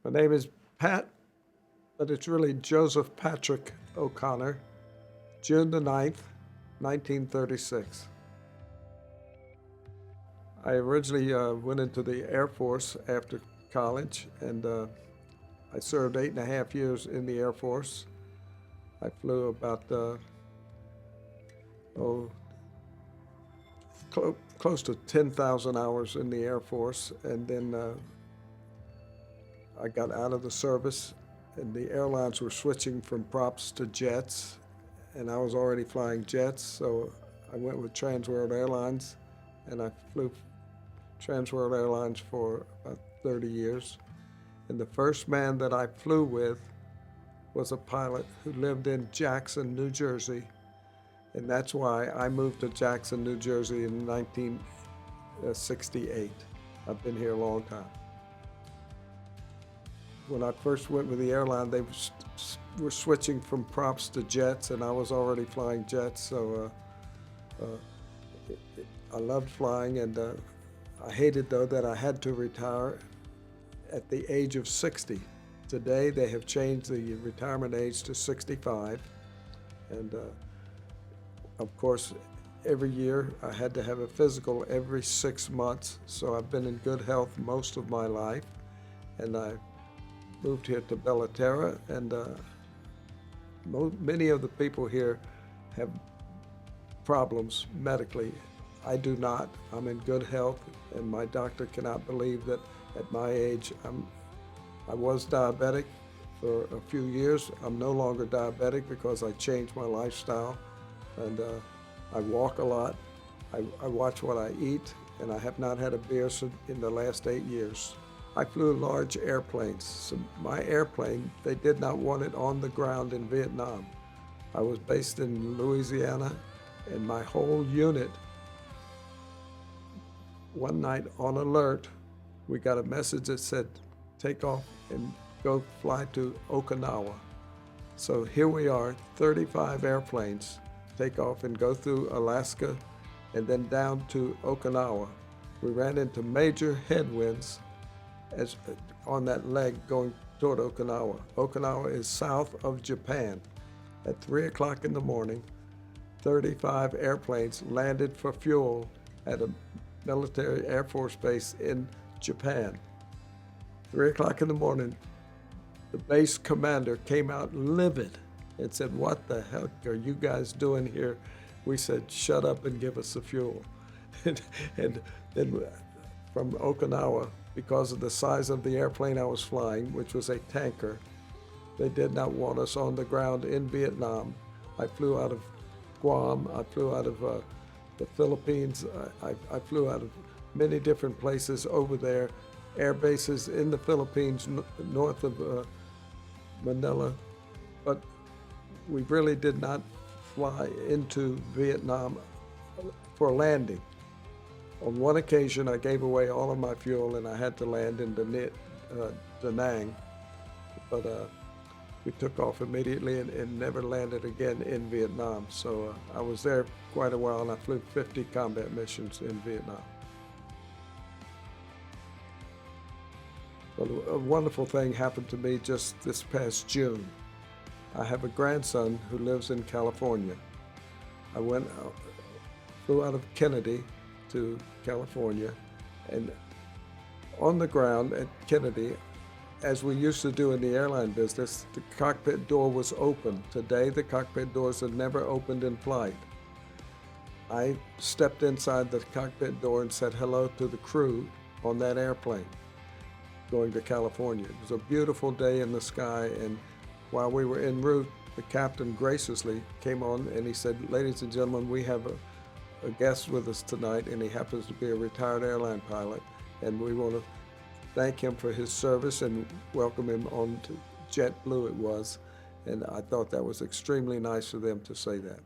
My name is Pat, but it's really Joseph Patrick O'Connor, June the 9th, 1936. I originally went into the Air Force after college, and I served 8.5 years in the Air Force. I flew about oh, close to 10,000 hours in the Air Force, and then I got out of the service, and the airlines were switching from props to jets, and I was already flying jets, so I went with Trans World Airlines, and I flew Trans World Airlines for about 30 years. And the first man that I flew with was a pilot who lived in Jackson, New Jersey, and that's why I moved to Jackson, New Jersey in 1968. I've been here a long time. When I first went with the airline, they were switching from props to jets, and I was already flying jets, so I loved flying, and I hated, though, that I had to retire at the age of 60. Today, they have changed the retirement age to 65, and of course, every year I had to have a physical every 6 months, so I've been in good health most of my life, and I moved here to Bellaterra, and many of the people here have problems medically. I do not. I'm in good health, and my doctor cannot believe that at my age I was diabetic for a few years. I'm no longer diabetic because I changed my lifestyle, and I walk a lot. I watch what I eat, and I have not had a beer in the last 8 years. I flew large airplanes. So my airplane, they did not want it on the ground in Vietnam. I was based in Louisiana, and my whole unit, one night on alert, we got a message that said, take off and go fly to Okinawa. So here we are, 35 airplanes, take off and go through Alaska and then down to Okinawa. We ran into major headwinds on that leg going toward Okinawa. Okinawa is south of Japan. At 3 o'clock in the morning, 35 airplanes landed for fuel at a military Air Force base in Japan. 3 o'clock in the morning, the base commander came out livid and said, "What the heck are you guys doing here?" We said, "Shut up and give us the fuel." and then from Okinawa, because of the size of the airplane I was flying, which was a tanker, they did not want us on the ground in Vietnam. I flew out of Guam, I flew out of the Philippines, I flew out of many different places over there, air bases in the Philippines, north of Manila, but we really did not fly into Vietnam for landing. On one occasion, I gave away all of my fuel and I had to land in Da Nang, but we took off immediately and never landed again in Vietnam. So I was there quite a while, and I flew 50 combat missions in Vietnam. But a wonderful thing happened to me just this past June. I have a grandson who lives in California. I flew out of Kennedy to California, and on the ground at Kennedy, as we used to do in the airline business, the cockpit door was open. Today, the cockpit doors are never opened in flight. I stepped inside the cockpit door and said hello to the crew on that airplane going to California. It was a beautiful day in the sky, and while we were en route, the captain graciously came on and he said, "Ladies and gentlemen, we have a guest with us tonight, and he happens to be a retired airline pilot, and we want to thank him for his service and welcome him on to JetBlue," it was, and I thought that was extremely nice of them to say that.